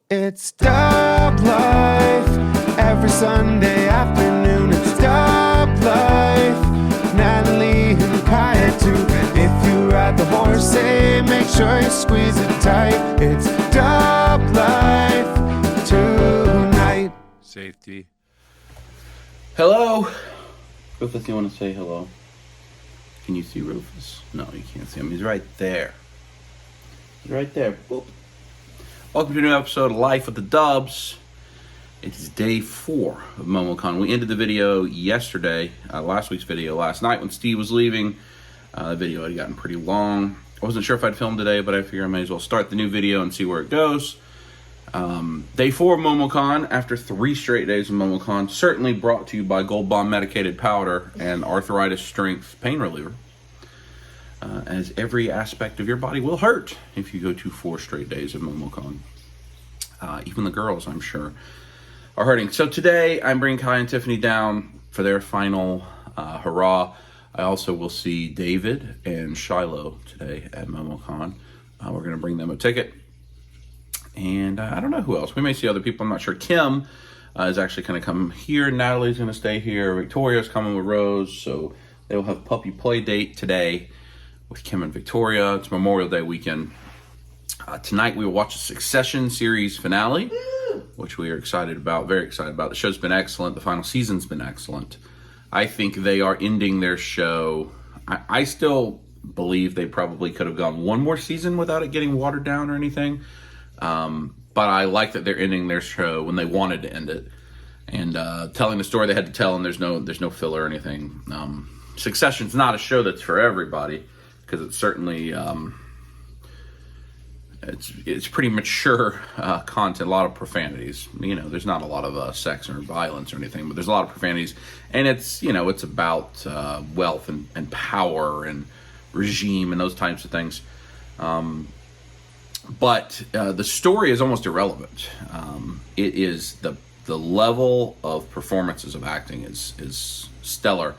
It's Dub Life, every Sunday afternoon. It's Dub Life, Natalie and Kaya too. If you ride the horse, hey, make sure you squeeze it tight. It's Dub Life tonight. Safety. Hello. Rufus, you want to say hello? Can you see Rufus? No, you can't see him. He's right there. He's right there. Boop. Welcome to a new episode of Life with the Dubs. It's day 4 of MomoCon. We ended the video yesterday, last week's video, last night when Steve was leaving. The video had gotten pretty long. I wasn't sure if I'd film today, but I figured I may as well start the new video and see where it goes. Day 4 of MomoCon, after 3 straight days of MomoCon, certainly brought to you by Gold Bond Medicated Powder and Arthritis Strength Pain Reliever. As every aspect of your body will hurt if you go to 4 straight days of MomoCon. Even the girls, I'm sure, are hurting. So today, I'm bringing Kai and Tiffany down for their final hurrah. I also will see David and Shiloh today at MomoCon. We're going to bring them a ticket. And I don't know who else. We may see other people. I'm not sure. Kim is actually going to come here. Natalie's going to stay here. Victoria's coming with Rose. So they'll have puppy play date today with Kim and Victoria. It's Memorial Day weekend. Tonight we will watch the Succession series finale, which we are excited about, very excited about. The show's been excellent. The final season's been excellent. I think they are ending their show. I still believe they probably could have gone one more season without it getting watered down or anything. But I like that they're ending their show when they wanted to end it and telling the story they had to tell, and there's no filler or anything. Succession's not a show that's for everybody, because it's certainly it's pretty mature content, a lot of profanities. You know, there's not a lot of sex or violence or anything, but there's a lot of profanities, and it's about wealth and power and regime and those types of things. But the story is almost irrelevant. It is the level of performances of acting is stellar.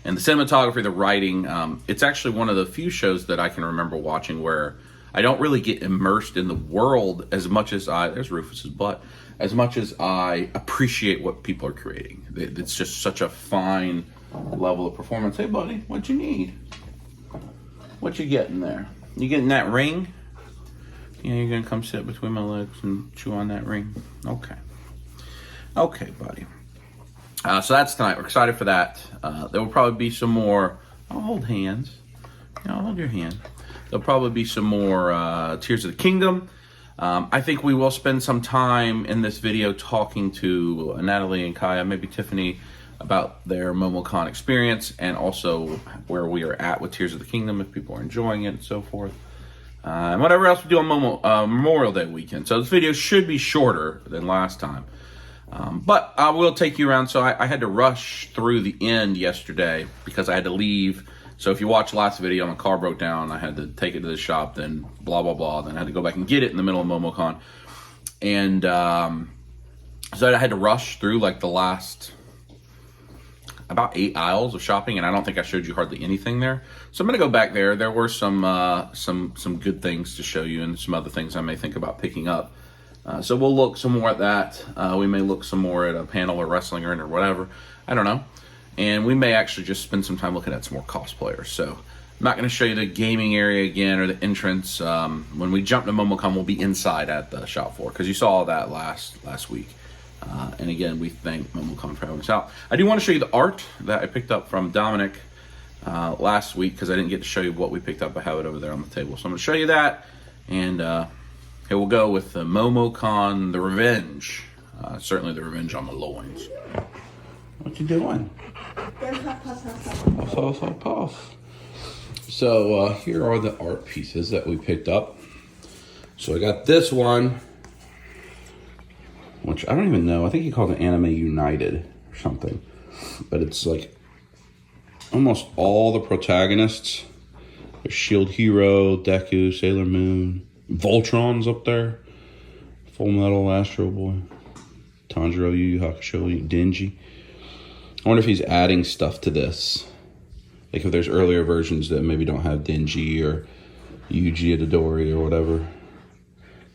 And the cinematography, the writing, it's actually one of the few shows that I can remember watching where I don't really get immersed in the world as much as there's Rufus's butt, as much as I appreciate what people are creating. It's just such a fine level of performance. Hey, buddy, what you need? What you getting there? You getting that ring? Yeah, you're going to come sit between my legs and chew on that ring? Okay. Okay, buddy. So that's tonight. We're excited for that. There will probably be some more. I'll hold hands. I'll hold your hand. There'll probably be some more Tears of the Kingdom. I think we will spend some time in this video talking to Natalie and Kaya, maybe Tiffany, about their MomoCon experience and also where we are at with Tears of the Kingdom, if people are enjoying it and so forth. And whatever else we do on Memorial Day weekend. So this video should be shorter than last time. But I will take you around. So I had to rush through the end yesterday because I had to leave. So if you watch last video, my car broke down. I had to take it to the shop, then blah, blah, blah. Then I had to go back and get it in the middle of MomoCon. And so I had to rush through like the last about 8 aisles of shopping, and I don't think I showed you hardly anything there. So I'm going to go back there. There were some good things to show you and some other things I may think about picking up. So we'll look some more at that. We may look some more at a panel or wrestling or whatever. I don't know. And we may actually just spend some time looking at some more cosplayers. So I'm not going to show you the gaming area again or the entrance. When we jump to MomoCon, we'll be inside at the shop floor because you saw all that last week. And again, we thank MomoCon for having us out. I do want to show you the art that I picked up from Dominic last week because I didn't get to show you what we picked up. I have it over there on the table. So I'm going to show you that. And here we'll go with the MomoCon, the Revenge. Certainly the Revenge on the loins. What you doing? Puff. So here are the art pieces that we picked up. So I got this one, which I don't even know. I think he called it Anime United or something. But it's like almost all the protagonists. There's Shield Hero, Deku, Sailor Moon, Voltron's up there. Full Metal, Astro Boy, Tanjiro, Yu Yu Hakusho, Denji. I wonder if he's adding stuff to this. Like if there's earlier versions that maybe don't have Denji or Yuji Itadori or whatever.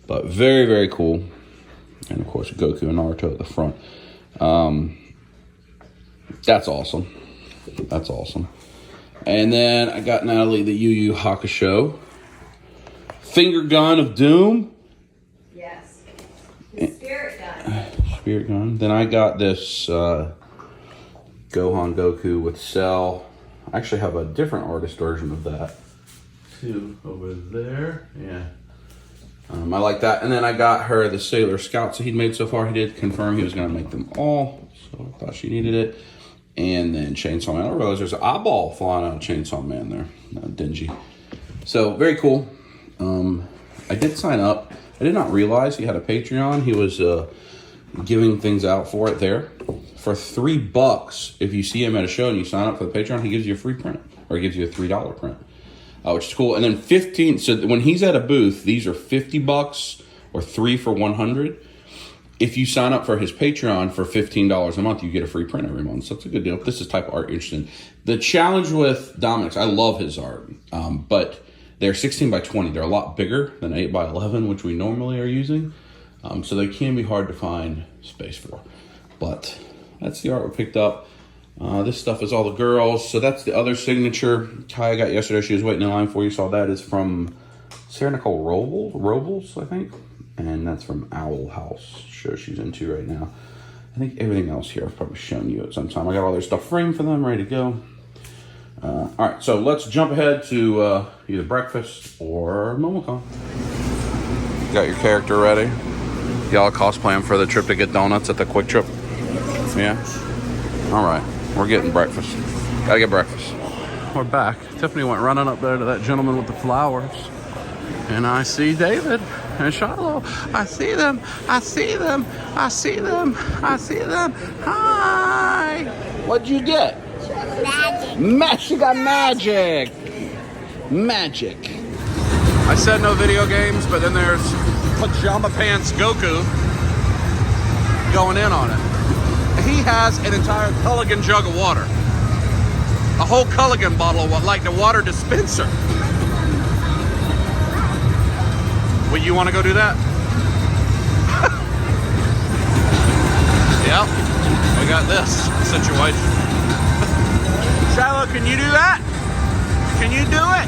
But very, very cool. And of course, Goku and Naruto at the front. That's awesome. That's awesome. And then I got Natalie the Yu Yu Hakusho finger gun of doom. Yes. The spirit gun. Spirit gun. Then I got this Gohan Goku with Cell. I actually have a different artist version of that too over there. Yeah. I like that. And then I got her the Sailor Scouts that he'd made so far. He did confirm he was going to make them all. So I thought she needed it. And then Chainsaw Man. I realized there's an eyeball flying out of Chainsaw Man there. Dingy. So very cool. I did sign up. I did not realize he had a Patreon. He was giving things out for it there. For $3, if you see him at a show and you sign up for the Patreon, he gives you a free print. Or he gives you a $3 print. Which is cool. And then 15, so when he's at a booth, these are $50 or 3 for $100. If you sign up for his Patreon for $15 a month, you get a free print every month. So it's a good deal. If this is type of art you're interested in. The challenge with Dominic's, I love his art, but they're 16 by 20. They're a lot bigger than 8 by 11, which we normally are using. So they can be hard to find space for. But that's the art we picked up. This stuff is all the girls. So that's the other signature Kaya got yesterday. She was waiting in line for. You saw that is from Sarah Nicole Robles, I think. And that's from Owl House. Show she's into right now. I think everything else here I've probably shown you at some time. I got all their stuff framed for them, ready to go. All right, so let's jump ahead to either breakfast or MomoCon. Got your character ready? Y'all cosplaying for the trip to get donuts at the Quick Trip? Yeah? All right, we're getting breakfast. Gotta get breakfast. We're back. Tiffany went running up there to that gentleman with the flowers. And I see David and Shiloh. I see them. I see them. I see them. I see them. Hi. What'd you get? Magic. She got magic. Magic. I said no video games, but then there's Pajama Pants Goku going in on it. He has an entire Culligan jug of water. A whole Culligan bottle of what, like the water dispenser. Well, you want to go do that? Yep, we got this situation. Shiloh, can you do that? Can you do it?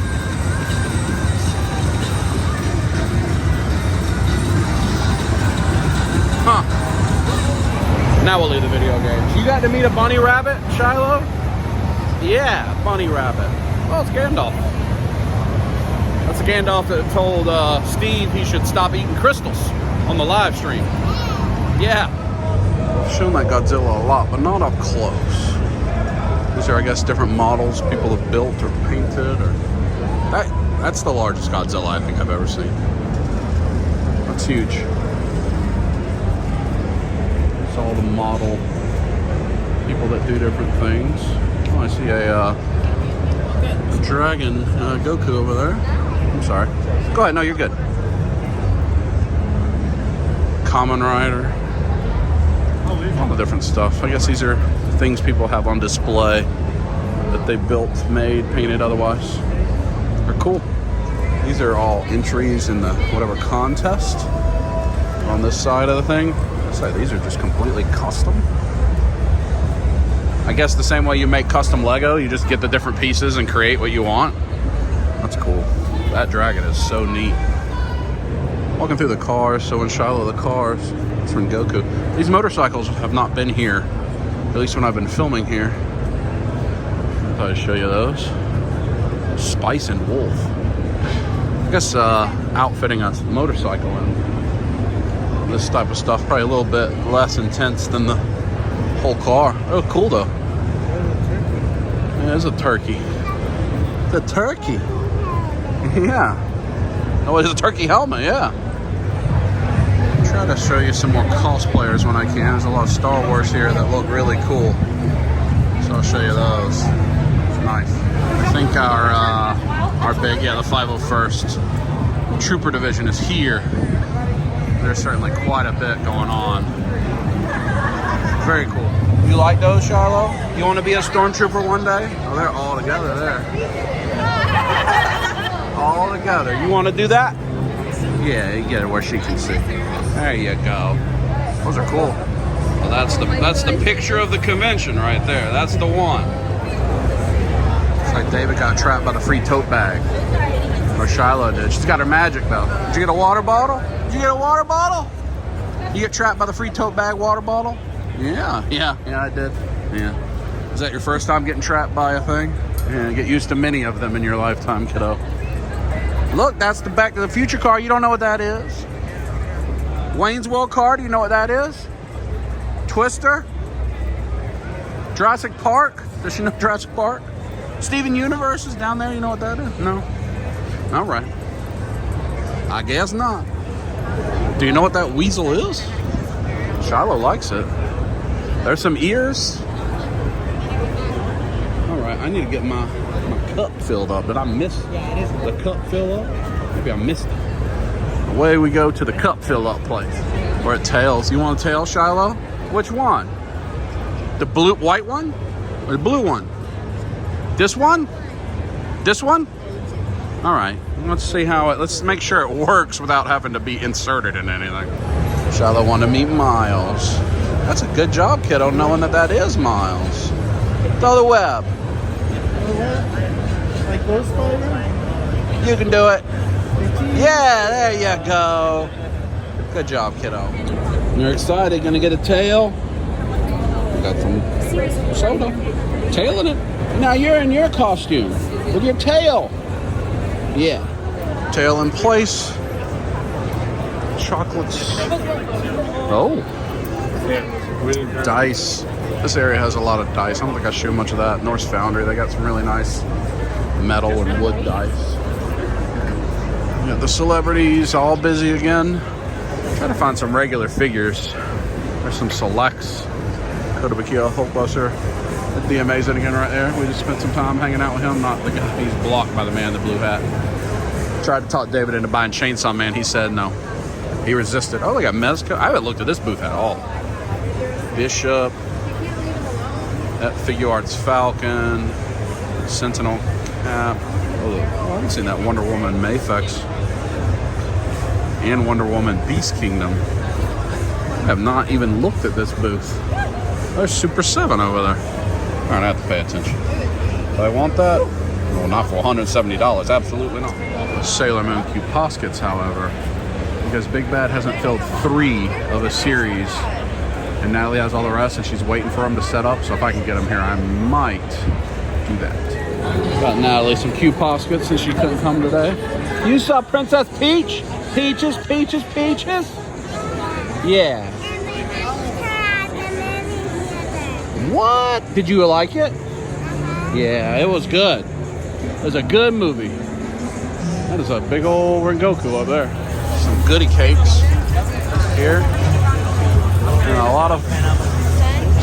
Huh. Now we'll leave the video games. You got to meet a bunny rabbit, Shiloh? Yeah, bunny rabbit. Well, it's Gandalf. That's the Gandalf that told Steve he should stop eating crystals on the live stream. Yeah. I've shown that Godzilla a lot, but not up close. These are, I guess, different models people have built or painted. Or that's the largest Godzilla I think I've ever seen. That's huge. It's all the model people that do different things. Oh, I see a dragon Goku over there. I'm sorry. Go ahead. No, you're good. Kamen Rider. All the different stuff. I guess these are things people have on display that they built, made, painted otherwise. They're cool. These are all entries in the whatever contest on this side of the thing. This side, these are just completely custom. I guess the same way you make custom Lego, you just get the different pieces and create what you want. That's cool. That dragon is so neat. Walking through the cars, showing Shiloh the cars. It's from Goku. These motorcycles have not been here, at least when I've been filming here. I thought I'd show you those. Spice and Wolf. I guess outfitting a motorcycle and this type of stuff, probably a little bit less intense than the whole car. Oh, cool though. Yeah, it's a turkey. It's a turkey. Yeah. Oh, it's a turkey helmet, yeah. I'll try to show you some more cosplayers when I can. There's a lot of Star Wars here that look really cool. So I'll show you those. It's nice. I think our big, the 501st Trooper Division is here. There's certainly quite a bit going on. Very cool. You like those, Shiloh? You want to be a stormtrooper one day? Oh, they're all together there. All together. You want to do that? Yeah, you get it where she can see. There you go. Those are cool. Well, that's the picture of the convention right there. That's the one. It's like David got trapped by the free tote bag. Or Shiloh did. She's got her magic though. Did you get a water bottle? Did you get a water bottle? You get trapped by the free tote bag water bottle? Yeah, I did. Yeah. Is that your first time getting trapped by a thing? Yeah, get used to many of them in your lifetime, kiddo. Look, that's the Back to the Future car. You don't know what that is? Wayne's World car, do you know what that is? Twister? Jurassic Park? Does she know Jurassic Park? Steven Universe is down there, you know what that is? No? All right. I guess not. Do you know what that weasel is? Shiloh likes it. There's some ears. All right, I need to get my cup filled up. Did I miss the cup fill up? Maybe I missed it. Away we go to the cup fill up place. Or at Tails. You want a tail, Shiloh? Which one? The blue, white one? Or the blue one? This one? This one? All right, let's see how let's make sure it works without having to be inserted in anything. Shiloh wanted to meet Miles. That's a good job, kiddo, knowing that is Miles. Throw the web. Like those spider? You can do it. Yeah, there you go. Good job, kiddo. You're excited, gonna get a tail? We got some soda. Tail in it. Now you're in your costume with your tail. Yeah. Tail in place. Chocolates. Oh. Dice. This area has a lot of dice. I don't think I show much of that. Norse Foundry, they got some really nice metal and wood dice. Yeah, the celebrities all busy again. Trying to find some regular figures. There's some selects. Kotobukiya Hulkbuster. That'd be amazing again right there. We just spent some time hanging out with him. Not the guy. He's blocked by the man in the blue hat. Tried to talk David into buying Chainsaw Man. He said no. He resisted. Oh, they got Mezco. I haven't looked at this booth at all. Bishop. That Figure Arts Falcon. Sentinel Cap. Oh, I haven't seen that Wonder Woman Mafex. And Wonder Woman Beast Kingdom. I have not even looked at this booth. There's Super 7 over there. All right, I have to pay attention. Do I want that? Well, not for $170. Absolutely not. The Sailor Moon Q Poskets, however, because Big Bad hasn't filled 3 of a series, and Natalie has all the rest, and she's waiting for them to set up. So if I can get them here, I might do that. Got Natalie some Q Poskets since she couldn't come today. You saw Princess Peach? Peaches, Peaches, Peaches? Yeah. What? Did you like it? Yeah, it was good. It was a good movie. That is a big old Rengoku up there. Some goodie cakes here. You know, a lot of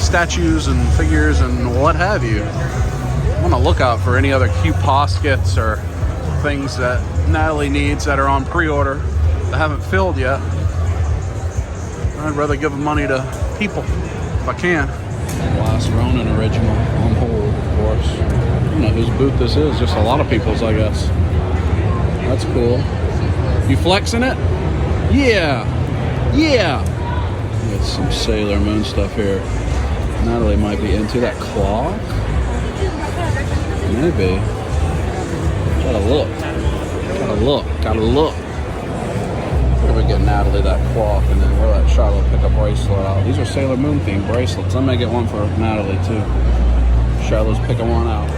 statues and figures and what have you. I want to look out for any other Q Poskets or things that Natalie needs that are on pre-order that haven't filled yet. I'd rather give the money to people if I can. Last Ronin original on hold, of course. I don't know whose booth this is. Just a lot of people's, I guess. That's cool. You flexing it? Yeah. Yeah. Got some Sailor Moon stuff here. Natalie might be into that clock. Maybe. Gotta look. Gotta look. Gotta look. We get Natalie that clock, and then we'll let Charlotte pick a bracelet out. These are Sailor Moon themed bracelets. I may get one for Natalie too. Charlotte's picking one out.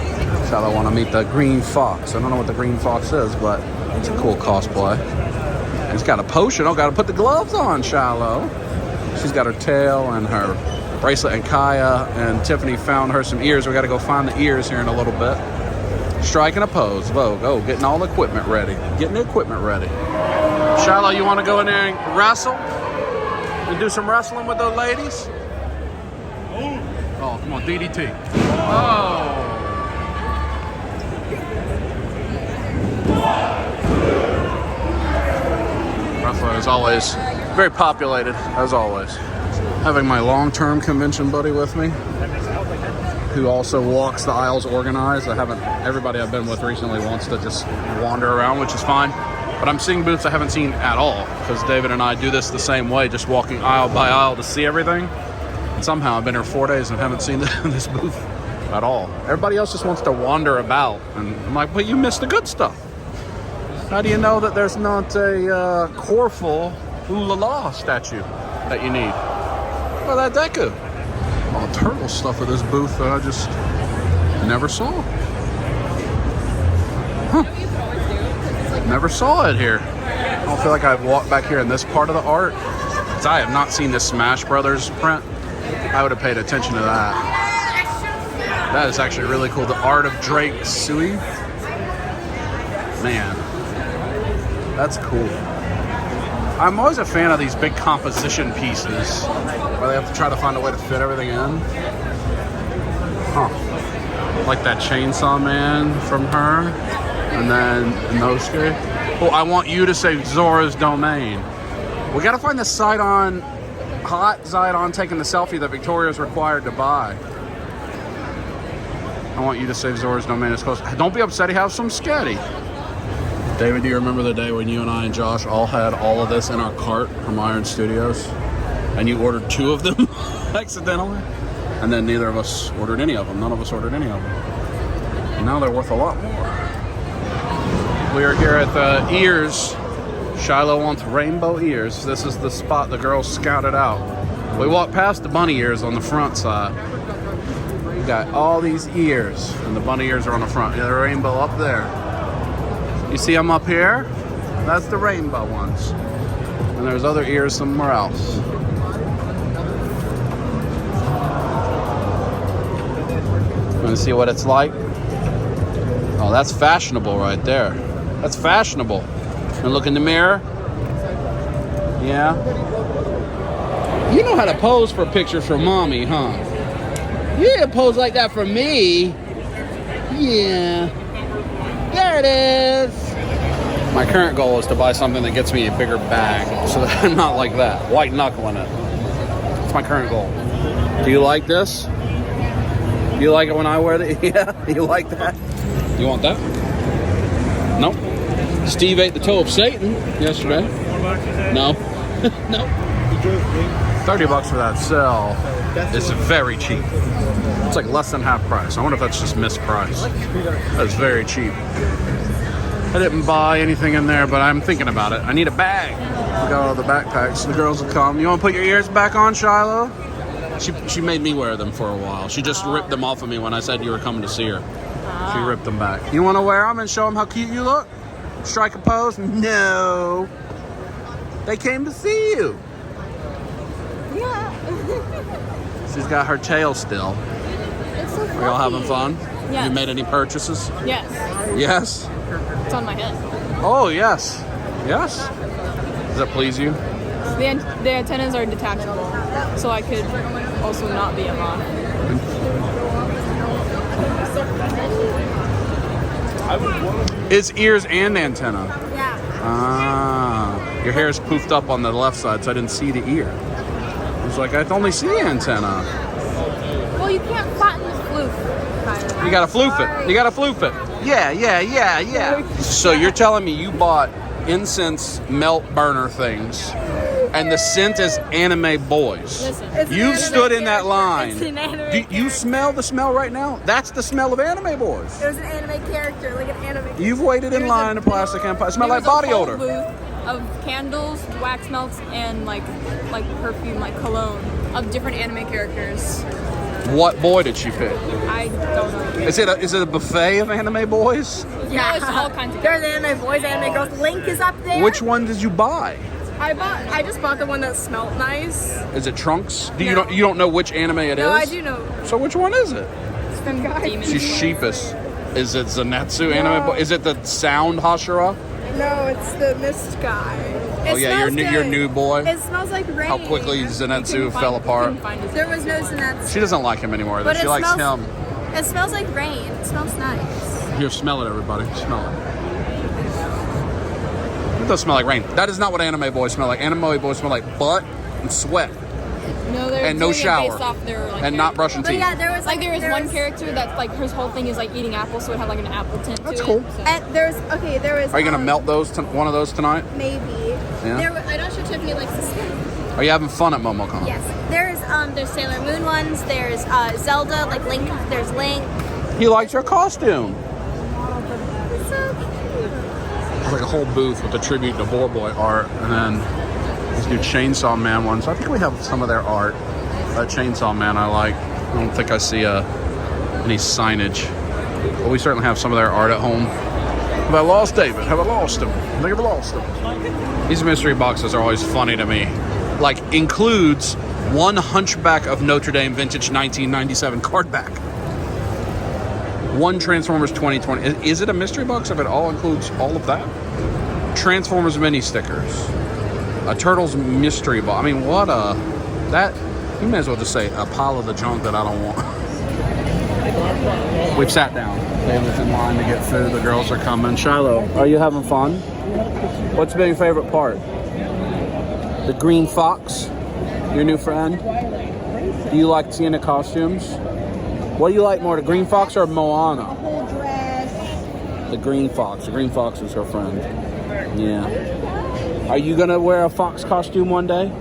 Charlotte want to meet the Green Fox. I don't know what the Green Fox is, but it's a cool cosplay. And it's got a potion. Oh, got to put the gloves on, Shiloh. She's got her tail and her bracelet, and Kaya and Tiffany found her some ears. We got to go find the ears here in a little bit. Striking a pose. Vogue. Oh, getting all the equipment ready. Getting the equipment ready. Shiloh, you want to go in there and wrestle? You do some wrestling with those ladies? Oh, come on, DDT. Oh. Wrestling is always very populated, as always. Having my long-term convention buddy with me, who also walks the aisles organized. Everybody I've been with recently wants to just wander around, which is fine. But I'm seeing booths I haven't seen at all, because David and I do this the same way, just walking aisle by aisle to see everything. And somehow I've been here 4 days and haven't seen this booth at all. Everybody else just wants to wander about. And I'm like, but you missed the good stuff. How do you know that there's not a Corfu Ooh-la-la statue that you need? Well, that deku. All the turtle stuff at this booth that I just never saw. Huh. Never saw it here. I don't feel like I've walked back here in this part of the art, because I have not seen this Smash Brothers print. I would have paid attention to that. That is actually really cool. The art of Drake Sui. Man, that's cool. I'm always a fan of these big composition pieces where they have to try to find a way to fit everything in. Huh. Like that Chainsaw Man from her. And then Inosuke. Oh, I want you to say Zora's Domain. We gotta find the Sidon, hot Sidon taking the selfie that Victoria's required to buy. I want you to save Zora's Domain as close. Don't be upset, he has some sketty. David, do you remember the day when you and I and Josh all had all of this in our cart from Iron Studios? And you ordered 2 of them accidentally? And then neither of us ordered any of them. None of us ordered any of them. And now they're worth a lot more. We are here at the ears. Shiloh wants rainbow ears. This is the spot the girls scouted out. We walked past the bunny ears on the front side. We got all these ears, and the bunny ears are on the front. Yeah, the rainbow up there. You see them up here? That's the rainbow ones. And there's other ears somewhere else. Want to see what it's like? Oh, that's fashionable right there. That's fashionable. And look in the mirror. Yeah. You know how to pose for pictures for mommy, huh? Yeah, pose like that for me. Yeah. There it is. My current goal is to buy something that gets me a bigger bag so that I'm not like that, white knuckling it. That's my current goal. Do you like this? Do you like it when I wear it? Yeah? You like that? You want that? Nope. Steve ate the toe of Satan yesterday. No. No. $30 for that cell is very cheap. It's like less than half price. I wonder if that's just mispriced. That's very cheap. I didn't buy anything in there, but I'm thinking about it. I need a bag. We got all the backpacks. The girls will come. You want to put your ears back on, Shiloh? She made me wear them for a while. She just ripped them off of me when I said you were coming to see her. She ripped them back. You want to wear them and show them how cute you look? Strike a pose? No. They came to see you. Yeah. She's got her tail still. It's so Are y'all having fun? Yes. You made any purchases? Yes. Yes? It's on my head. Oh, yes. Yes? Does that please you? The antennas are detachable, so I could also not be a mom. It's ears and antenna. Yeah. Ah. Your hair is poofed up on the left side, so I didn't see the ear. I was like, I only see antenna. Well, you can't flatten the floof. You gotta floof it. You gotta floof it. Yeah. So you're telling me you bought incense melt burner things, and the scent is anime boys. Listen, You've stood in that line. It's an anime Do you smell the smell right now? That's the smell of anime boys. There's an anime character, like an anime. You've waited in line in Plastic Empire. It smells like body odor. Booth of candles, wax melts, and like perfume, like cologne of different anime characters. What boy did she pick? I don't know. Is it a buffet of anime boys? Yeah, it's all kinds of There's anime boys, anime girls. Link is up there. Which one did you buy? I just bought the one that smelled nice. Is it Trunks? You No. don't know which anime it is? No, I do know. So which one is it? It's from Demon She's Slayer. sheepish. Is it Zenitsu anime boy? Is it the sound Hashira? No, it's the mist guy. Oh yeah, your new boy. It smells like rain. How quickly Zenitsu fell apart. There was no Zenitsu. She doesn't like him anymore. But She it likes smells- him. It smells like rain. It smells nice. Here, smell it, everybody. Smell it. It does smell like rain. That is not what anime boys smell like. Anime boys smell like butt and sweat. No, they're And no doing it shower. based off their, like, And not brushing But teeth. yeah, there was Like there was there one character that's like his whole thing is like eating apples, so it had like an apple tint That's to cool. it. So. And there was. Are you gonna melt one of those tonight? Maybe. Yeah. I'm not sure Tiffany likes to swim. Are you having fun at MomoCon? Yes. There's Sailor Moon ones. There's Zelda, like Link. There's Link. He likes your costume. It's so cute. There's like a whole booth with a tribute to Boar Boy art, and then these new Chainsaw Man ones. I think we have some of their art. That Chainsaw Man I like. I don't think I see any signage. But we certainly have some of their art at home. Have I lost David? Have I lost him? I think I've lost him. These mystery boxes are always funny to me. Like, includes one Hunchback of Notre Dame vintage 1997 card back. One Transformers 2020. Is it a mystery box if it all includes all of that? Transformers mini stickers. A Turtles mystery box. I mean, what a... That... You may as well just say a pile of the junk that I don't want. We've sat down. David's in line to get food. The girls are coming. Shiloh, are you having fun? What's been your favorite part? The green fox? Your new friend? Do you like seeing the costumes? What do you like more, the green fox or Moana? The green fox. The green fox is her friend. Yeah. Are you gonna wear a fox costume one day?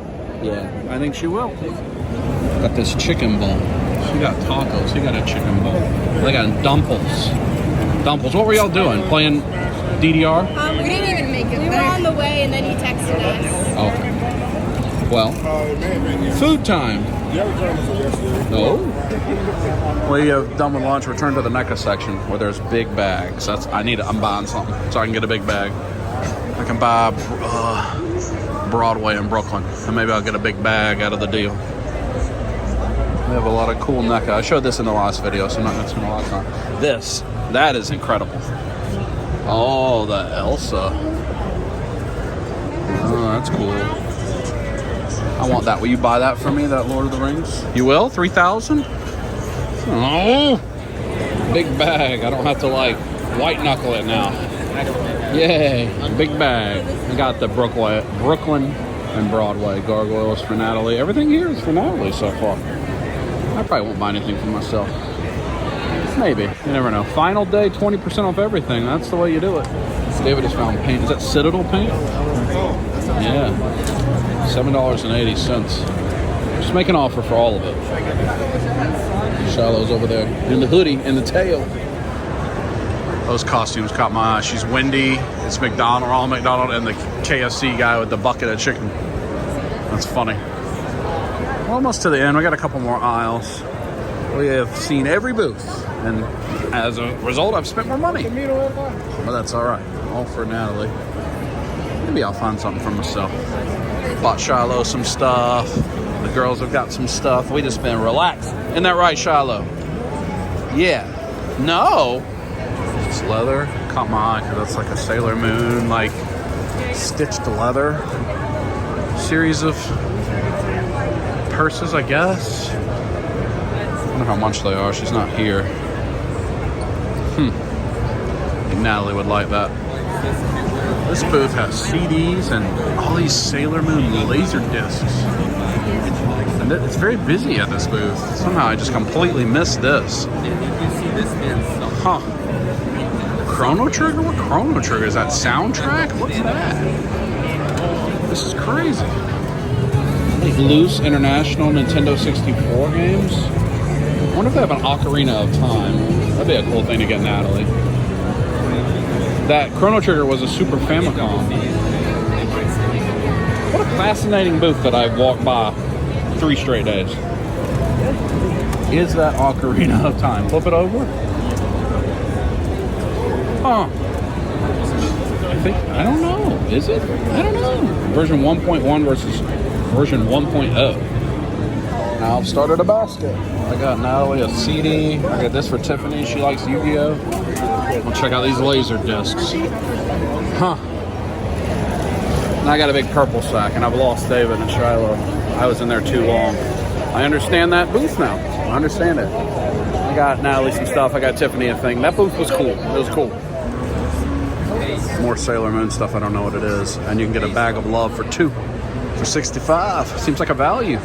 Yeah, I think she will. Got this chicken bowl. She got tacos. He got a chicken bowl. They got dumples. Dumples. What were y'all doing? Playing DDR? We didn't even make it. We were on the way, and then he texted us. Okay. Well, food time. Oh. We have done with lunch. Return to the NECA section where there's big bags. I'm buying something so I can get a big bag. I can buy Broadway in Brooklyn, and maybe I'll get a big bag out of the deal. We have a lot of cool NECA. I showed this in the last video, so I'm not going to spend a lot of time. That is incredible. Oh, the Elsa. Oh, that's cool. I want that. Will you buy that for me, that Lord of the Rings? You will? 3,000? Oh, big bag. I don't have to like white knuckle it now. Yay, big bag. I got the Brooklyn and Broadway gargoyles for Natalie. Everything here is for Natalie so far. I probably won't buy anything for myself. Maybe. You never know. Final day, 20% off everything. That's the way you do it. David has found paint. Is that Citadel paint? Yeah. $7.80. Just make an offer for all of it. Shiloh's over there. In the hoodie, in the tail. Those costumes caught my eye. She's Wendy. It's McDonald, Ronald McDonald, and the KFC guy with the bucket of chicken. That's funny. We're almost to the end. We got a couple more aisles. We have seen every booth, and as a result, I've spent more money. But that's all right. All for Natalie. Maybe I'll find something for myself. Bought Shiloh some stuff. The girls have got some stuff. We just been relaxed. Isn't that right, Shiloh? Yeah. No. It's leather. Caught my eye because that's like a Sailor Moon, like stitched leather series of purses, I guess. I wonder how much they are. She's not here. I think Natalie would like that. This booth has CDs and all these Sailor Moon laser discs. And it's very busy at this booth. Somehow I just completely missed this. Huh. Chrono Trigger? What Chrono Trigger? Is that soundtrack? What's that? This is crazy. Loose International Nintendo 64 games. I wonder if they have an Ocarina of Time. That'd be a cool thing to get Natalie. That Chrono Trigger was a Super Famicom. What a fascinating booth that I've walked by 3 straight days. Is that Ocarina of Time? Flip it over. Huh. I don't know. Is it? I don't know. Version 1.1 versus version 1.0. Now I've started a basket. I got Natalie a CD. I got this for Tiffany. She likes Yu-Gi-Oh. We'll check out these laser discs. Huh. And I got a big purple sack, and I've lost David and Shiloh. I was in there too long. I understand that booth now. I understand it. I got Natalie some stuff. I got Tiffany a thing. That booth was cool. It was cool. More Sailor Moon stuff. I don't know what it is. And you can get a bag of love for $2 for $65. Seems like a value.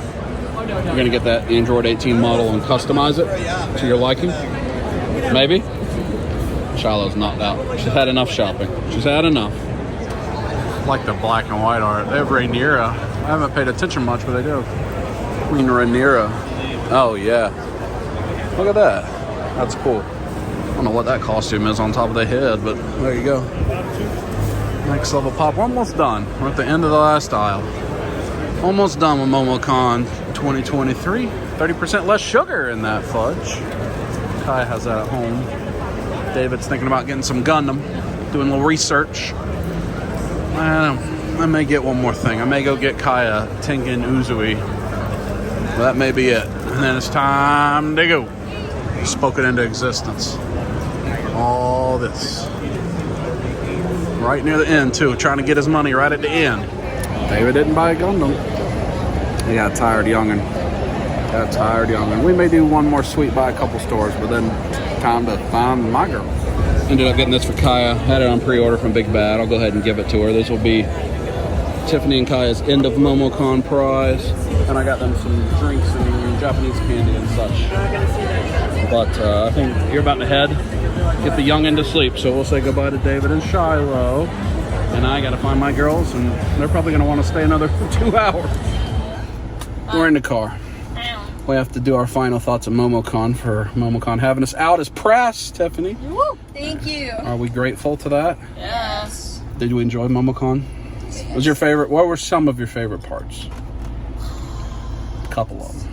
You're going to get that Android 18 model and customize it to your liking? Maybe? Shiloh's knocked out. She's had enough shopping. She's had enough. I like the black and white art. They have Rhaenyra. I haven't paid attention much, but they do. Queen Rhaenyra. Oh, yeah. Look at that. That's cool. I don't know what that costume is on top of the head, but there you go. Next level pop. We're almost done. We're at the end of the last aisle. Almost done with MomoCon 2023. 30% less sugar in that fudge. Kai has that at home. David's thinking about getting some Gundam. Doing a little research. I may get one more thing. I may go get Kai a Tengen Uzui. That may be it. And then it's time to go. Spoke it into existence. All this. Right near the end, too. Trying to get his money right at the end. David didn't buy a Gundam. He got tired youngin'. We may do one more sweep by a couple stores, but then time to find my girl. Ended up getting this for Kaya. Had it on pre-order from Big Bad. I'll go ahead and give it to her. This will be Tiffany and Kaya's end of MomoCon prize. And I got them some drinks and Japanese candy and such. But I think you're about to head. Get the youngin' to sleep. So we'll say goodbye to David and Shiloh. And I got to find my girls. And they're probably going to want to stay another 2 hours. We're in the car. We have to do our final thoughts of MomoCon for MomoCon having us out as press, Tiffany. Woo! Thank you. Are we grateful to that? Yes. Did you enjoy MomoCon? What was your favorite? What were some of your favorite parts? A couple of them.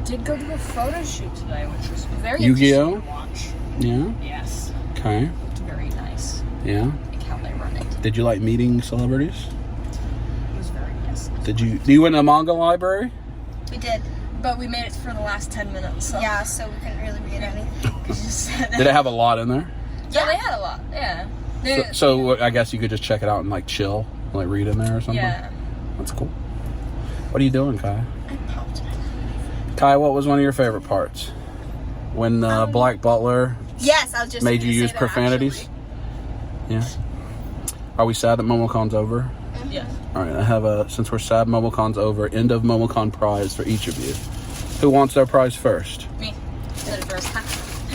Did go to a photo shoot today, which was very Yu-Gi-Oh? interesting to watch. Yeah? Yes. Okay. It's very nice. Yeah? Like how they run it. Did you like meeting celebrities? It was very nice. Do you went to a manga library? We did. But we made it for the last 10 minutes. So. Yeah, so we couldn't really read anything. Did it have a lot in there? Yeah, they had a lot. Yeah. So I guess you could just check it out and like chill, like read in there or something? Yeah. That's cool. What are you doing, Kai? I popped. Kai, what was one of your favorite parts? When Black Butler Yes, I was just made you gonna say use that, profanities? Yeah. Are we sad that MomoCon's over? Yeah. All right, I have since we're sad MomoCon's over, end of MomoCon prize for each of you. Who wants their prize first? Me. Did it first.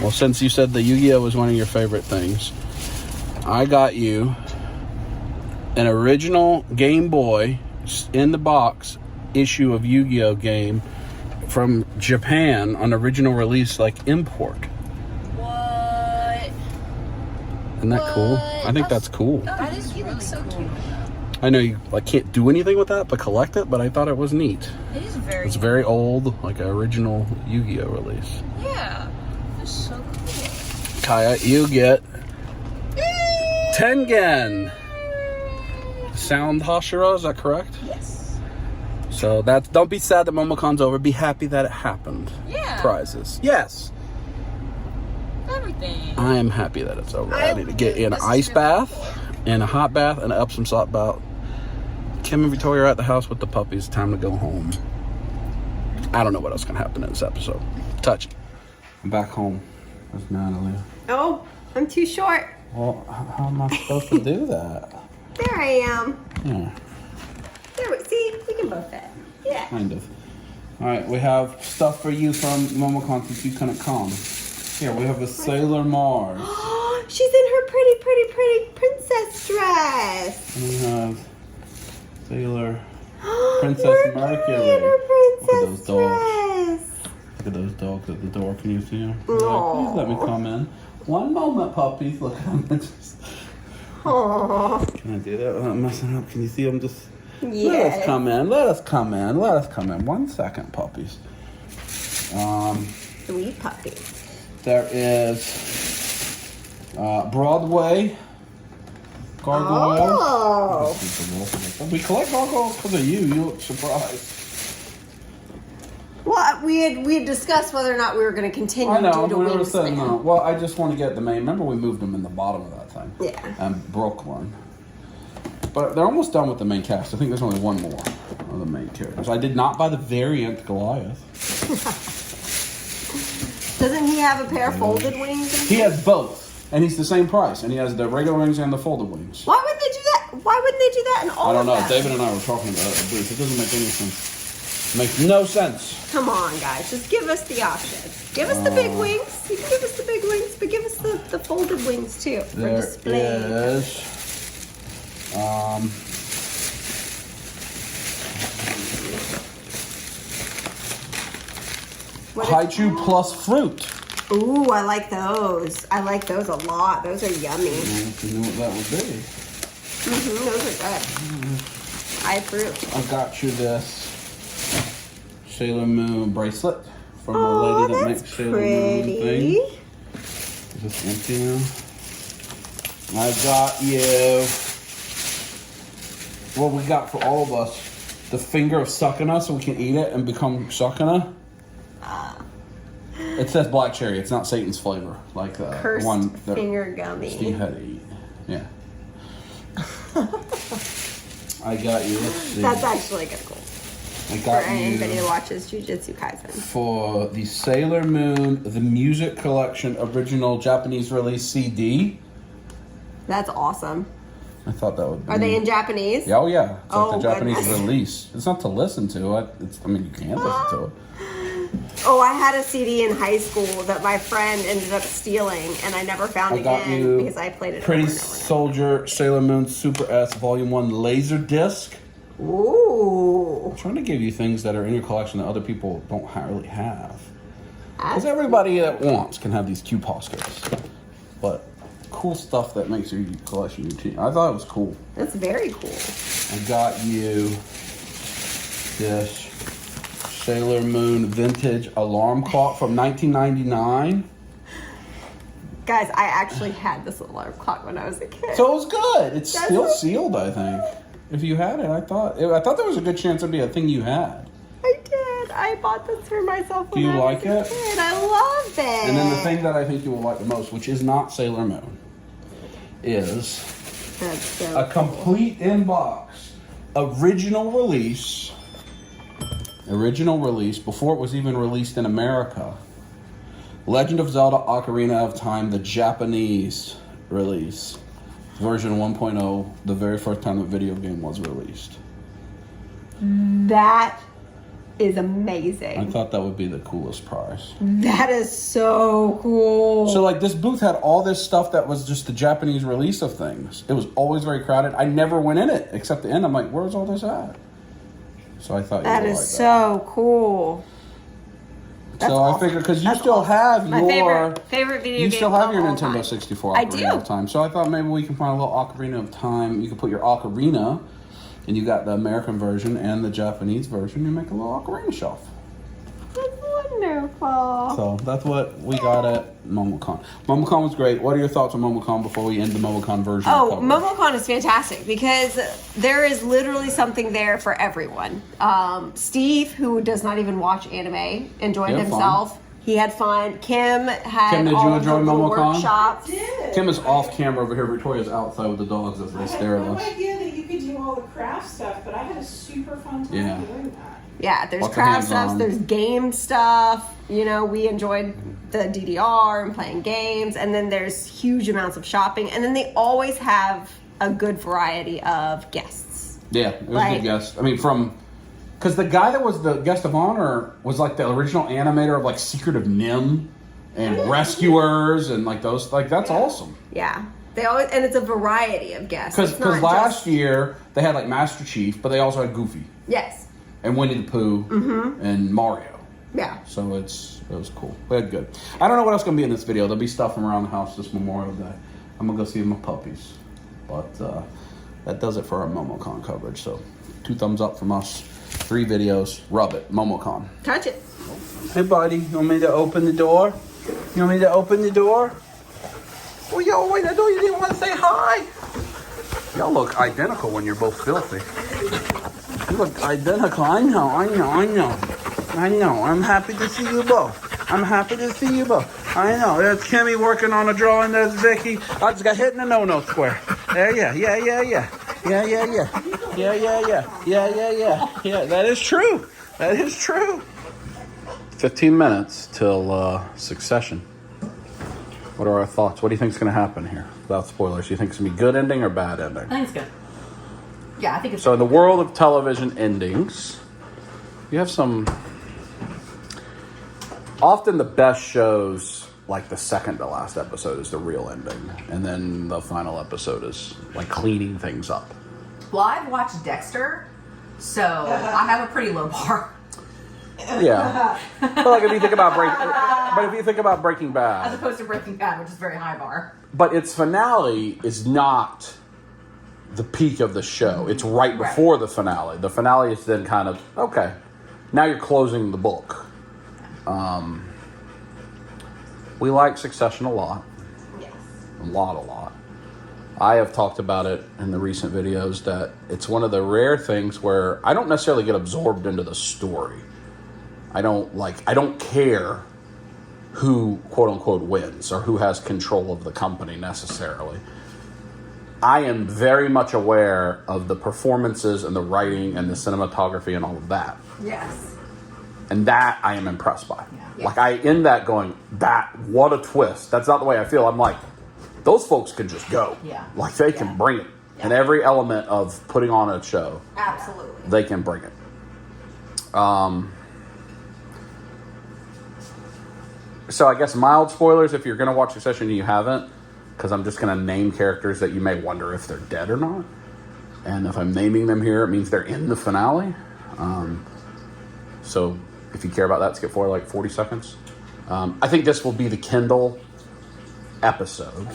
Well, since you said the Yu-Gi-Oh was one of your favorite things, I got you an original Game Boy in the box issue of Yu-Gi-Oh game from Japan on original release, like import. What? Isn't that cool? I think that's cool. That is really so cute. I know you like can't do anything with that but collect it, but I thought it was neat. It is very It's very old, like an original Yu-Gi-Oh release. Yeah. That's so cool. Kaya, you get Tengen Sound Hashira, is that correct? Yes. So that's, don't be sad that MomoCon's over. Be happy that it happened. Yeah. Prizes. Yes. Everything. I am happy that it's over. I need to get in an ice bath and a hot bath and an Epsom salt bath. Kim and Victoria are at the house with the puppies. Time to go home. I don't know what else can happen in this episode. Touch it. I'm back home. There's Natalie. Oh, I'm too short. Well, how am I supposed to do that? There I am. Yeah. There, see, we can both fit. Yeah. Kind of. All right, we have stuff for you from MomoCon since you couldn't come. Here, we have a Sailor Mars. She's in her pretty princess dress. And we have Sailor Princess Mercury. In her Look at princess those dogs. dress. Look at those dogs at the door. Can you see them? Aw. Please let me come in. One moment, puppies. Look at them. Aww. Can I do that without messing up? Can you see them just... Let Yes. us come in. Let us come in. Let us come in. 1 second, puppies. Sweet puppy. There is Broadway gargoyle. Oh. We collect gargoyles because of you. You look surprised. Well, we had discussed whether or not we were going to continue I know. due to We never said wingspan. no. Well, I just want to get the main. Remember, we moved them in the bottom of that thing. Yeah. And broke one. But they're almost done with the main cast. I think there's only one more of the main characters. I did not buy the variant Goliath. Doesn't he have a pair of folded wings? He has both, and he's the same price. And he has the regular wings and the folded wings. Why would they do that? Why wouldn't they do that in all I don't know. of them? David and I were talking about it at the booth. It doesn't make any sense. It makes no sense. Come on, guys. Just give us the option. Give us the big wings. You can give us the big wings, but give us the folded wings too for There display. is. Haichu plus fruit. Ooh, I like those. I like those a lot. Those are yummy. If you knew what that would be. Those are good. I approve. I got you this Sailor Moon bracelet from the Oh, lady that that's makes Sailor Moon pretty. thing. Is this empty now? I got you. What we got for all of us? The finger of Succoner, so we can eat it and become Succoner. It says black cherry. It's not Satan's flavor, like the Cursed one that finger gummy. Steve had to eat. Yeah. I got you. Let's see. That's actually kind of cool. I For got anybody you that watches Jujutsu Kaisen. for the Sailor Moon, the Music Collection original Japanese release CD. That's awesome. I thought that would be... Are they in Japanese? Yeah, oh yeah. It's like Oh, the Japanese goodness. release. It's not to listen to it. I mean, you can listen to it. Oh, I had a CD in high school that my friend ended up stealing, and I never found I got again you because I played it Pretty over and over. Soldier Sailor Moon Super S Volume 1 Laser Disc. Ooh. I'm trying to give you things that are in your collection that other people don't really have. Because That's- everybody that wants can have these cute postcards. But cool stuff that makes your collection unique. I thought it was cool. That's very cool. I got you this Sailor Moon vintage alarm clock from 1999. Guys, I actually had this alarm clock when I was a kid. So it was good. It's That's still what- sealed, I think. If you had it, I thought there was a good chance it'd be a thing you had. I did. I bought this for myself when Do you I like was a it? kid. I love it. And then the thing that I think you will like the most, which is not Sailor Moon, is That's so a complete inbox, original release before it was even released in America. Legend of Zelda Ocarina of Time, the Japanese release, version 1.0, the very first time the video game was released. That is I amazing. thought that would be the coolest prize. That is so cool. So like this booth had all this stuff that was just the Japanese release of things. It was always very crowded. I never went in it except the end. I'm like, where's all this at? So I thought That you would is like so cool. That's So awesome. I figured because you That's still awesome. have My your favorite video you game still have of your all Nintendo time. 64 I Ocarina do. of Time. So I thought maybe we can find a little Ocarina of Time. You could put your Ocarina, and you got the American version and the Japanese version. You make a little Ocarina shelf. That's wonderful. So that's what we got at MomoCon. MomoCon was great. What are your thoughts on MomoCon before we end the MomoCon version? Oh, coverage? MomoCon is fantastic because there is literally something there for everyone. Steve, who does not even watch anime, enjoyed He had himself. He had fun. Kim had Kim, did all you of the enjoy little MomoCon? workshops. Kim is off camera over here. Victoria's outside with the dogs as they stare I at had no us. idea that you could do all the craft stuff, but I had a super fun time Yeah. doing that. Yeah, there's Lots of craft stuff, hands-on. there's game stuff. You know, we enjoyed the DDR and playing games, and then there's huge amounts of shopping, and then they always have a good variety of guests. Yeah, it was a Like- good guest. I mean, because the guy that was the guest of honor was like the original animator of like Secret of Nim and Rescuers and like those. Like that's awesome. Yeah, they always, and it's a variety of guests. Because It's not last just- year they had like Master Chief, but they also had Goofy yes, and Winnie the Pooh and Mario. yeah. So it was cool. We had good. I don't know what else gonna be in this video. There'll be stuff from around the house this Memorial Day. I'm gonna go see my puppies. But that does it for our MomoCon coverage. So 2 thumbs up from us. 3 videos. Rub it. MomoCon. Touch it. Hey buddy, you want me to open the door? You want me to open the door? Oh, yo, wait, I know you didn't want to say hi. Y'all look identical when you're both filthy. You look identical. I know. I'm happy to see you both. I know. That's Kimmy working on a drawing. That's Vicky. I just got hit in the no-no square. There, yeah. Yeah, that is true. 15 minutes till Succession. What are our thoughts? What do you think is going to happen here? Without spoilers, do you think it's going to be good ending or bad ending? I think it's good. Yeah, I think it's So in the world of television endings, you have some... Often the best shows, like the second to last episode is the real ending. And then the final episode is like cleaning things up. Well, I've watched Dexter, so I have a pretty low bar. Yeah. But like if you think about Breaking Bad, As opposed to Breaking Bad, which is very high bar. but its finale is not the peak of the show. It's right before the finale. The finale is then kind of, okay, now you're closing the book. We like Succession a lot. Yes. A lot. I have talked about it in the recent videos that it's one of the rare things where I don't necessarily get absorbed into the story. I don't care who, quote unquote, wins or who has control of the company necessarily. I am very much aware of the performances and the writing and the cinematography and all of that. Yes. And that I am impressed by. Yeah. Like I end that going, what a twist. That's not the way I feel. I'm like, those folks can just go. Yeah. Like they can bring it. Yeah. And every element of putting on a show, Absolutely. they can bring it. So I guess mild spoilers if you're going to watch Succession and you haven't, because I'm just going to name characters that you may wonder if they're dead or not. And if I'm naming them here, it means they're in the finale. So if you care about that, skip forward like 40 seconds. I think this will be the Kindle episode,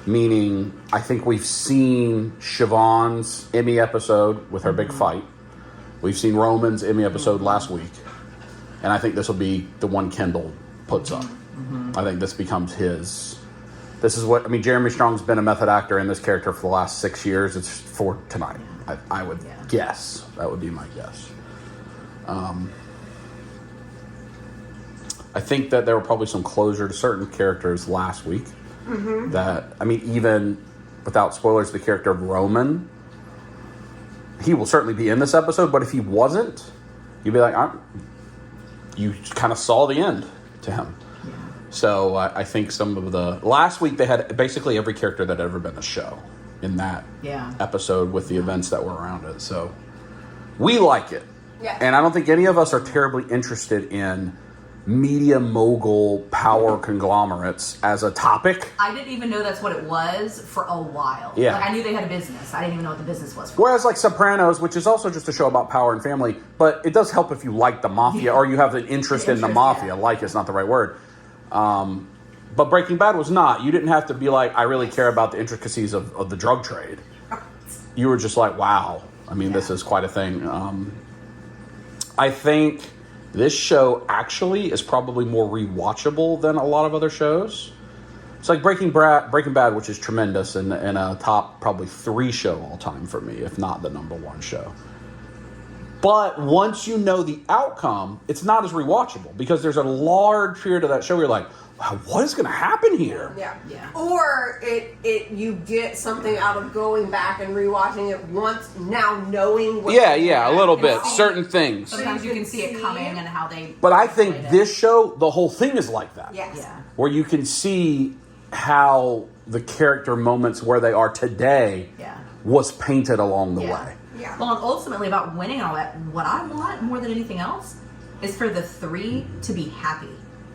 meaning I think we've seen Siobhan's Emmy episode with her big fight. We've seen Roman's Emmy episode last week. And I think this will be the one Kindle puts up. I think this becomes his. This is what, I mean, Jeremy Strong's been a method actor in this character for the last 6 years. It's for tonight. I would guess. That would be my guess. I think that there were probably some closure to certain characters last week. That, I mean, even without spoilers, the character of Roman, he will certainly be in this episode, but if he wasn't, you'd be like, you kind of saw the end to him. So I think some of the... Last week they had basically every character that had ever been a show in that episode with the events that were around it. So we like it. Yeah. And I don't think any of us are terribly interested in media mogul power conglomerates as a topic. I didn't even know that's what it was for a while. Yeah. Like I knew they had a business. I didn't even know what the business was for. Whereas like Sopranos, which is also just a show about power and family, but it does help if you like the mafia or you have an interest in the mafia. Like is not the right word. But Breaking Bad was not. You didn't have to be like, I really care about the intricacies of the drug trade. You were just like, wow. I mean, this is quite a thing. I think this show actually is probably more rewatchable than a lot of other shows. It's like Breaking Bad, which is tremendous and a top probably 3 show all time for me, if not the number 1 show. But once you know the outcome, it's not as rewatchable because there's a large period of that show where you're like, wow, what is going to happen here? Yeah. Or you get something out of going back and rewatching it once, now knowing what. Yeah, a little bit. Certain things. Sometimes you can see it coming and how they... But I think this show, the whole thing is like that. Yes. Yeah. Where you can see how the character moments where they are today was painted along the way. Yeah. Well, and ultimately about winning and all that, what I want more than anything else is for the 3 to be happy,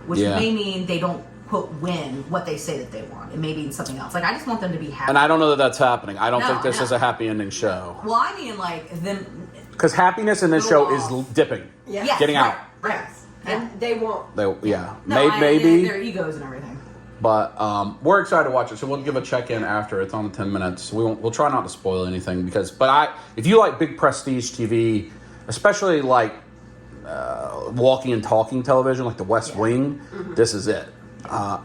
which may mean they don't, quote, win what they say that they want. It may mean something else. Like, I just want them to be happy. And I don't know that that's happening. I don't No, think this no. is a happy ending show. Well, I mean, like, them... Because happiness in this show is dipping. Yes. Getting out. Right. And they won't. Maybe. Their egos and everything. But we're excited to watch it, so we'll give a check-in after. It's on 10 minutes. We'll try not to spoil anything if you like big prestige TV, especially like walking and talking television, like The West Wing, this is it.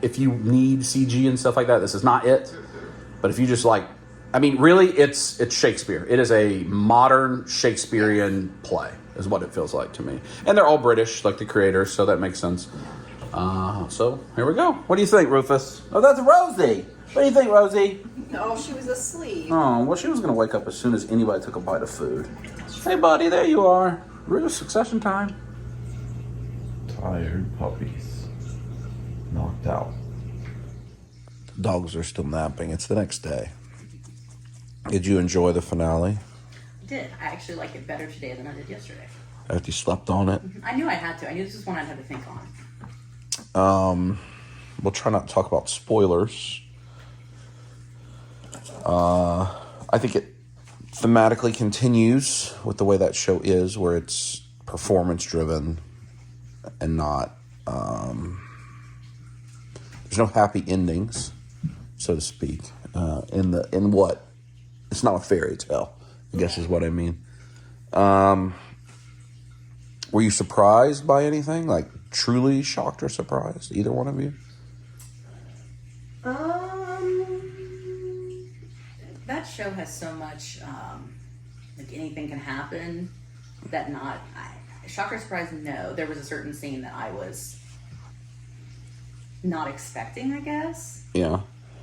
If you need CG and stuff like that, this is not it. But if you just like, I mean, really, it's Shakespeare. It is a modern Shakespearean play, is what it feels like to me. And they're all British, like the creators, so that makes sense. So here we go. What do you think, Rufus? Oh, that's Rosie. What do you think, Rosie? No, she was asleep. Oh, well, she was going to wake up as soon as anybody took a bite of food. Hey, buddy, there you are. Real Succession time. Tired puppies. Knocked out. Dogs are still napping. It's the next day. Did you enjoy the finale? did. I actually like it better today than I did yesterday. After you slept on it. I knew I had to. I knew this was one I'd have to think on. We'll try not to talk about spoilers. I think it thematically continues with the way that show is, where it's performance driven and not there's no happy endings, so to speak. In what it's not a fairy tale, I guess is what I mean. Were you surprised by anything? Like truly shocked or surprised? Either one of you? That show has so much, like anything can happen, that shock or surprise, no. There was a certain scene that I was not expecting, I guess. Yeah.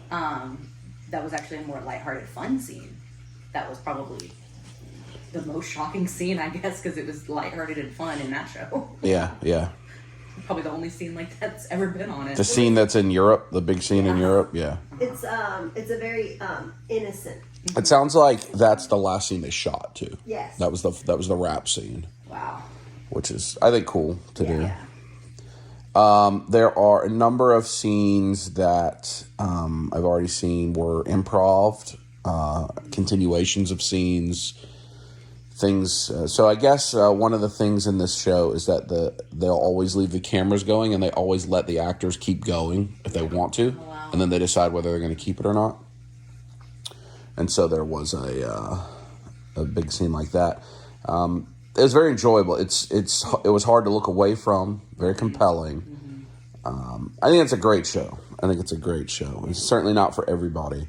That was actually a more lighthearted, fun scene. That was probably the most shocking scene, I guess, because it was lighthearted and fun in that show. Yeah. Probably the only scene like that's ever been on it. The scene that's in Europe, the big scene in Europe, yeah. It's a very innocent. It sounds like that's the last scene they shot too. Yes. That was the rap scene. Wow. Which is, I think, cool to do. Yeah. There are a number of scenes that I've already seen were improv, continuations of scenes, things. So I guess one of the things in this show is that they'll always leave the cameras going, and they always let the actors keep going if they want to, and then they decide whether they're going to keep it or not. And so there was a big scene like that. It was very enjoyable. It was hard to look away from. Very compelling. I think it's a great show. It's certainly not for everybody.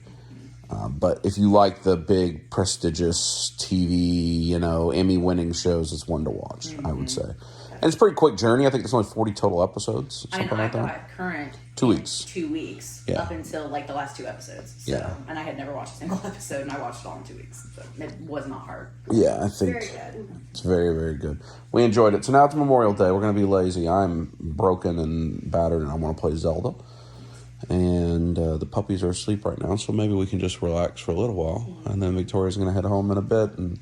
But if you like the big, prestigious TV, Emmy-winning shows, it's one to watch, I would say. And it's a pretty quick journey. I think there's only 40 total episodes, something like that. I got current 2 weeks. 2 weeks, up until like the last 2 episodes. So, Yeah. And I had never watched a single episode, and I watched it all in 2 weeks. So it was not hard. Yeah, I think Very good. it's very, very good. We enjoyed it. So now it's Memorial Day. We're going to be lazy. I'm broken and battered, and I want to play Zelda. And the puppies are asleep right now, so maybe we can just relax for a little while. And then Victoria's going to head home in a bit, and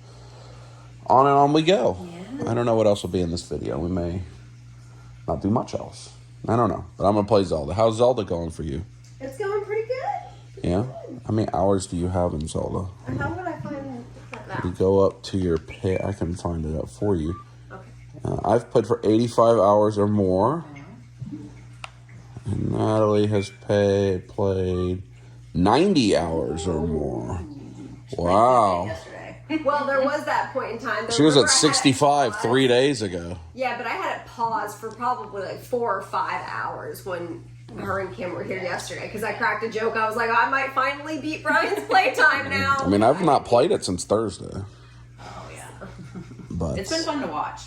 on we go. Yeah. I don't know what else will be in this video. We may not do much else. I don't know. But I'm going to play Zelda. How's Zelda going for you? It's going pretty good. Yeah? How many hours do you have in Zelda? How would I find that You out? go up to your pay. I can find it up for you. Okay. I've played for 85 hours or more. And Natalie has played 90 hours or more. Wow. Yesterday. Well, there was that point in time. She was at Remember, I had it 65 paused? 3 days ago. Yeah, but I had it paused for probably like 4 or 5 hours when her and Kim were here yesterday, because I cracked a joke. I was like, I might finally beat Brian's playtime now. I mean, I've not played it since Thursday. Oh, yeah. But It's been fun to watch.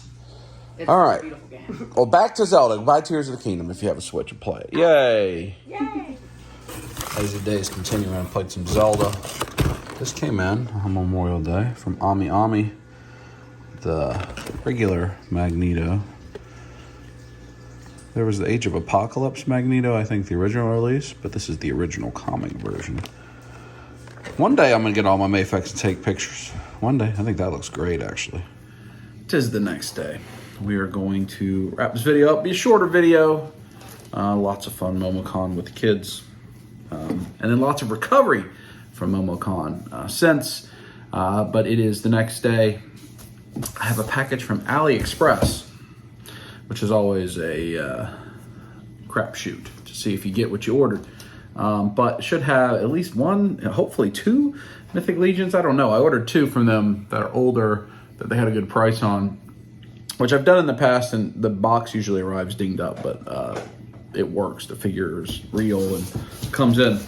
It's all right. a beautiful game. Well, back to Zelda. Buy Tears of the Kingdom if you have a Switch and play it. Yay. Yay. Lazy Days continuing. I played some Zelda. This came in on Memorial Day from Ami, the regular Magneto. There was the Age of Apocalypse Magneto, I think the original release, but this is the original comic version. One day I'm going to get all my Mayfex and take pictures. One day. I think that looks great, actually. Tis the next day. We are going to wrap this video up. Be a shorter video. Lots of fun MomoCon with the kids. And then lots of recovery from MomoCon since. But it is the next day. I have a package from AliExpress, which is always a crapshoot to see if you get what you ordered. But it should have at least one, hopefully 2 Mythic Legions. I don't know. I ordered 2 from them that are older, that they had a good price on, which I've done in the past, and the box usually arrives dinged up, but it works. The figure is real and comes in.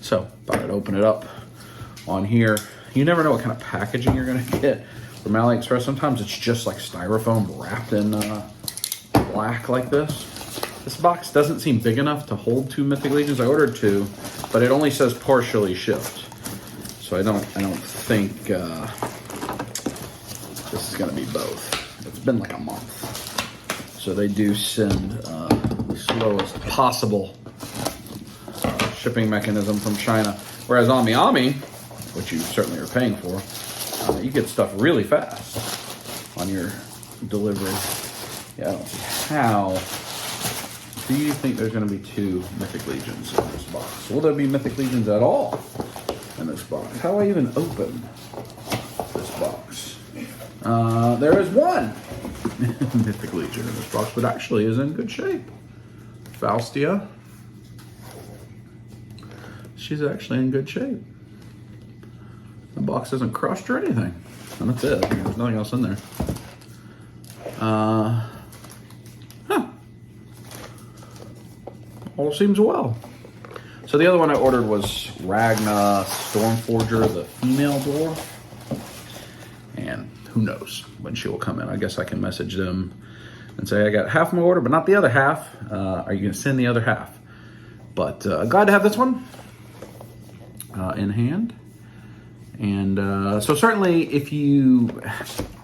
So thought I'd open it up on here. You never know what kind of packaging you're gonna get from AliExpress. Sometimes it's just like styrofoam wrapped in black like this. This box doesn't seem big enough to hold 2 Mythic Legions. I ordered 2, but it only says partially shipped. So I don't think this is gonna be both. It's been like a month. So they do send the slowest possible shipping mechanism from China. Whereas Ami, which you certainly are paying for, You get stuff really fast on your delivery. Yeah, I don't see how. Do you think there's going to be 2 Mythic Legions in this box? Will there be Mythic Legions at all in this box? How do I even open this box? There is 1 Mythic Legion in this box, but actually is in good shape. Faustia. She's actually in good shape. The box isn't crushed or anything. And that's it. There's nothing else in there. All seems well. So the other one I ordered was Ragna Stormforger, the female dwarf. And who knows when she will come in. I guess I can message them and say, I got half my order, but not the other half. Are you going to send the other half? But glad to have this one in hand. And so certainly if you,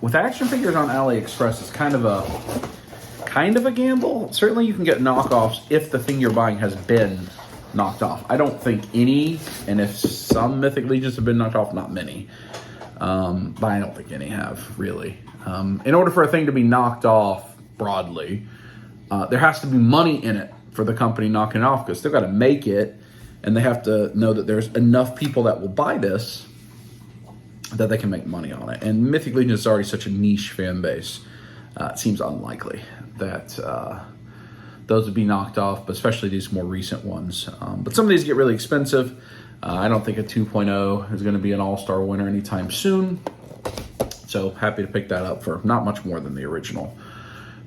with action figures on AliExpress, it's kind of a gamble. Certainly you can get knockoffs if the thing you're buying has been knocked off. I don't think any, and if some Mythic Legions have been knocked off, not many. But I don't think any have, really. In order for a thing to be knocked off broadly, there has to be money in it for the company knocking it off, because they've got to make it, and they have to know that there's enough people that will buy this that they can make money on it. And Mythic Legion is already such a niche fan base. It seems unlikely that those would be knocked off, but especially these more recent ones. But some of these get really expensive. I don't think a 2.0 is going to be an all-star winner anytime soon. So happy to pick that up for not much more than the original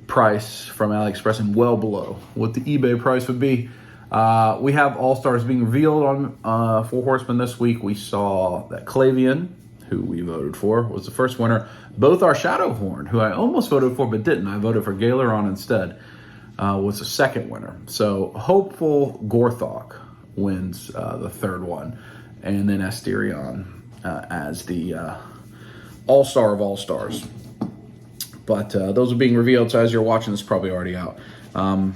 price from AliExpress, and well below what the eBay price would be. We have all-stars being revealed on 4 Horsemen this week. We saw that Clavian, who we voted for, was the first winner. Both our Shadowhorn, who I almost voted for but didn't. I voted for Galeron instead, was the second winner. So hopeful Gorthok wins the third one. And then Asterion as the all-star of all-stars. But those are being revealed, so as you're watching, this is probably already out. I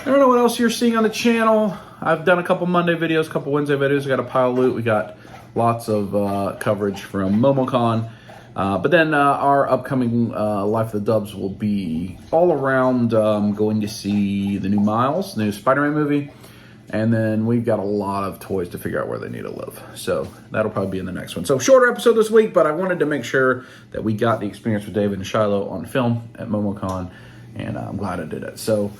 don't know what else you're seeing on the channel. I've done a couple Monday videos, a couple Wednesday videos. We got a pile of loot. We got lots of coverage from MomoCon. But then our upcoming Life of the Dubs will be all around going to see the new Miles, the new Spider-Man movie. And then we've got a lot of toys to figure out where they need to live. So that'll probably be in the next one. So shorter episode this week, but I wanted to make sure that we got the experience with David and Shiloh on film at MomoCon. And I'm glad I did it. So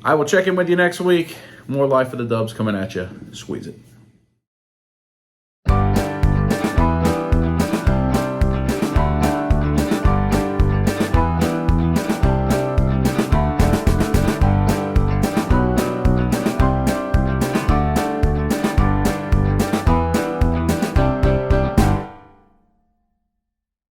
I will check in with you next week. More Life of the Dubs coming at you. Squeeze it.